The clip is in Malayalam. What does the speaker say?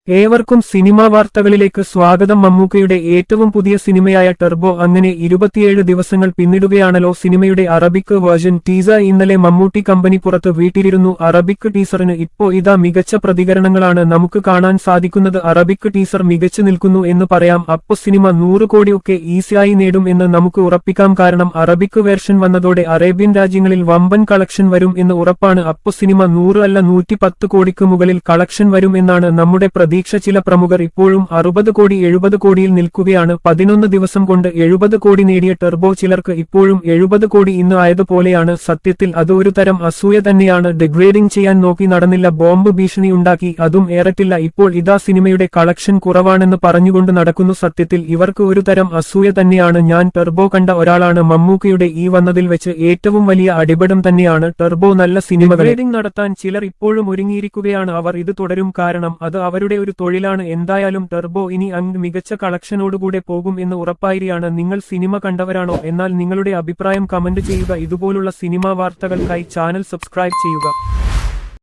ഏവർക്കും സിനിമാ വാർത്തകളിലേക്ക് സ്വാഗതം. മമ്മൂക്കയുടെ ഏറ്റവും പുതിയ സിനിമയായ ടർബോ അങ്ങനെ 27 ദിവസങ്ങൾ പിന്നിടുകയാണല്ലോ. സിനിമയുടെ അറബിക് വേർഷൻ ടീസർ ഇന്നലെ മമ്മൂട്ടി കമ്പനി പുറത്ത് വിട്ടിരുന്നു. അറബിക് ടീസറിന് ഇപ്പോ ഇതാ മികച്ച പ്രതികരണങ്ങളാണ് നമുക്ക് കാണാൻ സാധിക്കുന്നത്. അറബിക് ടീസർ മികച്ചു നിൽക്കുന്നു എന്ന് പറയാം. അപ്പോ സിനിമ 100 കോടിയൊക്കെ ഈസിയായി നേടും എന്ന് നമുക്ക് ഉറപ്പിക്കാം. കാരണം അറബിക് വേർഷൻ വന്നതോടെ അറേബ്യൻ രാജ്യങ്ങളിൽ വമ്പൻ കളക്ഷൻ വരും എന്ന് ഉറപ്പാണ്. അപ്പോ സിനിമ 100 അല്ല 110 കോടിക്ക് മുകളിൽ കളക്ഷൻ വരും എന്നാണ് നമ്മുടെ പ്രതീക്ഷ. ചില പ്രമുഖർ ഇപ്പോഴും 60 കോടി 70 കോടിയിൽ നിൽക്കുകയാണ്. 11 ദിവസം കൊണ്ട് 70 കോടി നേടിയ ടർബോ ചിലർക്ക് ഇപ്പോഴും 70 കോടി ഇന്ന് ആയതുപോലെയാണ്. സത്യത്തിൽ അത് ഒരു തരം അസൂയ തന്നെയാണ്. ഡിഗ്രേഡിംഗ് ചെയ്യാൻ നോക്കി നടന്നില്ല, ബോംബ് ഭീഷണി ഉണ്ടാക്കി, അതും ഏറട്ടില്ല. ഇപ്പോൾ ഇതാ സിനിമയുടെ കളക്ഷൻ കുറവാണെന്ന് പറഞ്ഞുകൊണ്ട് നടക്കുന്നു. സത്യത്തിൽ ഇവർക്ക് ഒരു തരം അസൂയ തന്നെയാണ്. ഞാൻ ടർബോ കണ്ട ഒരാളാണ്. മമ്മൂക്കയുടെ ഈ വന്നതിൽ വെച്ച് ഏറ്റവും വലിയ അടിപടം തന്നെയാണ് ടർബോ. നല്ല സിനിമ ഡിഗ്രേഡിംഗ് നടത്താൻ ചിലർ ഇപ്പോഴും ഒരുങ്ങിയിരിക്കുകയാണ്. അവർ ഇത് തുടരും, കാരണം അത് അവരുടെ ഒരു തൊഴിലാണ്. എന്തായാലും ടർബോ ഇനി മികച്ച കളക്ഷനോടുകൂടെ പോകും എന്ന് ഉറപ്പായിരിയാണ്. നിങ്ങൾ സിനിമ കണ്ടവരാണോ? എന്നാൽ നിങ്ങളുടെ അഭിപ്രായം കമന്റ് ചെയ്യുക. ഇതുപോലുള്ള സിനിമാ വാർത്തകൾക്കായി ചാനൽ സബ്സ്ക്രൈബ് ചെയ്യുക.